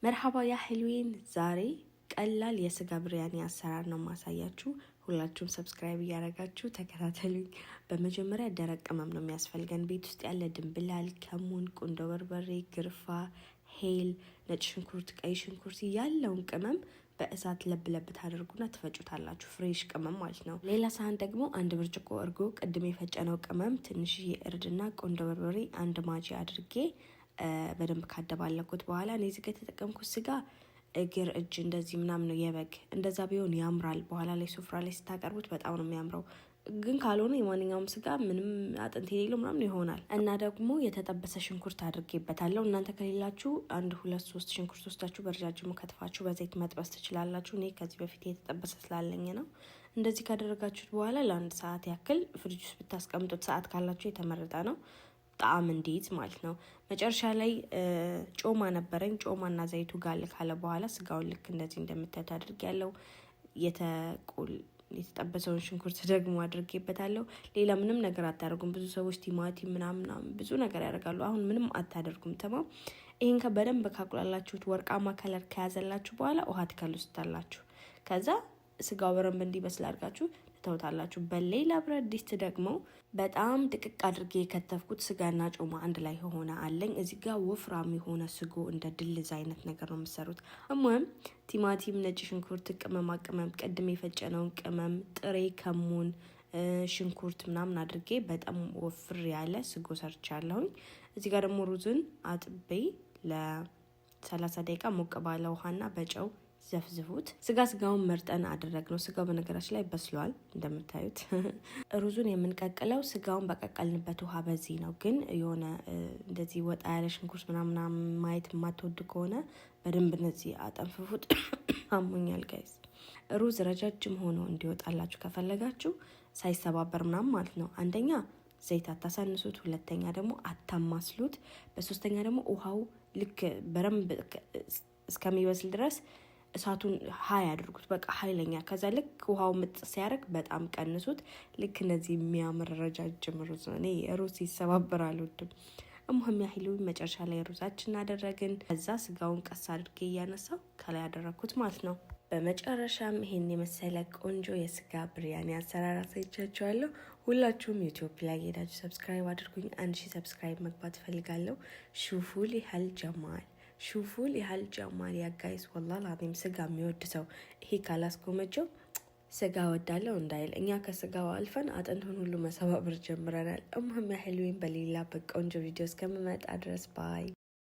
መርሐባ ያ ሐልዊን ዛሬ ቀላል የስጋ ብሪያኒ አሰራር ነው ማሳያችሁ። ሁላችሁም ሰብስክራይብ እያደረጋችሁ ተከታተሉኝ። በመጀመሪያ ደረቅ ቅመም ነው የሚያስፈልገን። ቤት ውስጥ ያለ ድንብላል፣ ከሙን፣ ቁንዶ በርበሬ፣ ግርፋ፣ ሄል፣ ነጭ ሽንኩርት፣ ቀይ ሽንኩርት ያለውን ቅመም በእሳት ለብ ታደርጉና ትፈጩታላችሁ። ፍሬሽ ቅመም ማለት ነው። ሌላ ሳህን ደግሞ አንድ ብርጭቆ እርጎ፣ ቅድም የፈጨነው ቅመም፣ ትንሽዬ እርድና ቁንዶ በርበሬ አንድ ማጂ አድርጌ በደንብ ካደባለኩት በኋላ እኔ እዚህ ጋር የተጠቀምኩት ስጋ እግር እጅ እንደዚህ ምናምን ነው የበግ እንደዛ ቢሆን ያምራል። በኋላ ላይ ሱፍራ ላይ ስታቀርቡት በጣም ነው የሚያምረው። ግን ካልሆነ የማንኛውም ስጋ ምንም አጥንት የሌለው ምናምን ይሆናል። እና ደግሞ የተጠበሰ ሽንኩርት አድርጌበታለሁ። እናንተ ከሌላችሁ 1-2-3 ሽንኩርት ወስዳችሁ በረጃጅሙ ከትፋችሁ በዘይት መጥበስ ትችላላችሁ። እኔ ከዚህ በፊት የተጠበሰ ስላለኝ ነው። እንደዚህ ካደረጋችሁት በኋላ ለ1 ሰዓት ያክል ፍሪጅ ውስጥ ብታስቀምጡት፣ ሰዓት ካላችሁ የተመረጠ ነው ጣዕም እንዲይዝ ማለት ነው። መጨረሻ ላይ ጮማ ነበረኝ። ጮማና ዘይቱ ጋል ካለ በኋላ ስጋውን ልክ እንደዚህ እንደምታዩት አድርጌያለሁ። የተጠበሰውን ሽንኩርት ደግሞ አድርጌበታለሁ። ሌላ ምንም ነገር አታደርጉም። ብዙ ሰዎች ቲማቲም ምናምን ብዙ ነገር ያደርጋሉ። አሁን ምንም አታደርጉም። ተማም ይሄን በደንብ ካቁላላችሁት ወርቃማ ከለር ከያዘላችሁ በኋላ ውሃ ትከልሱታላችሁ። ከዛ ስጋው በረንብ እንዲበስል አድርጋችሁ ተውታላችሁ። በሌላ ብረት ድስት ደግሞ በጣም ጥቅቅ አድርጌ የከተፍኩት ስጋና ጮማ አንድ ላይ ሆነ አለኝ። እዚህ ጋር ወፍራም የሆነ ስጎ እንደ ድልዝ አይነት ነገር ነው የምሰሩት። እሞም ቲማቲም፣ ነጭ ሽንኩርት፣ ቅመማ ቅመም፣ ቅድም የፈጨነውን ቅመም፣ ጥሬ ከሙን፣ ሽንኩርት ምናምን አድርጌ በጣም ወፍር ያለ ስጎ ሰርቻለሁኝ። እዚህ ጋር ደግሞ ሩዝን አጥቤ ለ30 ደቂቃ ሞቅ ባለ ውሃና በጨው ዘፍዝፉት። ስጋውን መርጠን አደረግነው። ስጋው በነገራችን ላይ በስሏል እንደምታዩት። ሩዙን የምንቀቅለው ስጋውን በቀቀልንበት ውሃ በዚህ ነው። ግን የሆነ እንደዚህ ወጣ ያለ ሽንኩርት ምናምን ማየት የማትወድ ከሆነ በደንብ እነዚህ አጠንፍፉት። አሞኛል ጋይስ። ሩዝ ረጃጅም ሆኖ እንዲወጣላችሁ ከፈለጋችሁ ሳይሰባበር ምናምን ማለት ነው። አንደኛ ዘይት አታሳንሱት፣ ሁለተኛ ደግሞ አታማስሉት፣ በሶስተኛ ደግሞ ውሃው ልክ በረንብ እስከሚበስል ድረስ እሳቱን ሀይ አድርጉት። በቃ ኃይለኛ። ከዛ ልክ ውሃው ምጥ ሲያደርግ በጣም ቀንሱት። ልክ እነዚህ የሚያምር ረጃጅም ሩዝ ነው። እኔ ሩዝ ይሰባበር አልወድም። እሙህም ያህሉ መጨረሻ ላይ ሩዛችን አደረግን። ከዛ ስጋውን ቀስ አድርጌ እያነሳው ከላይ ያደረግኩት ማለት ነው። በመጨረሻም ይሄን የመሰለ ቆንጆ የስጋ ብሪያኒ አሰራር አሳይቻችኋለሁ። ሁላችሁም ዩቲዩብ ላይ ሄዳችሁ ሰብስክራይብ አድርጉኝ። 1000 ሰብስክራይብ መግባት ፈልጋለሁ። ሹፉል ያህል ጀማል ሹፉል ያህል ጀማል ያጋይስ። ወላሂ ላዚም ስጋ የሚወድ ሰው ይሄ ካላስጎመጀው ስጋ ወዳለው እንዳይል። እኛ ከስጋው አልፈን አጥንቱን ሁሉ መሰባበር ጀምረናል። እሙህም ያህልዌን በሌላ በቆንጆ ቪዲዮ እስከምመጣ ድረስ ባይ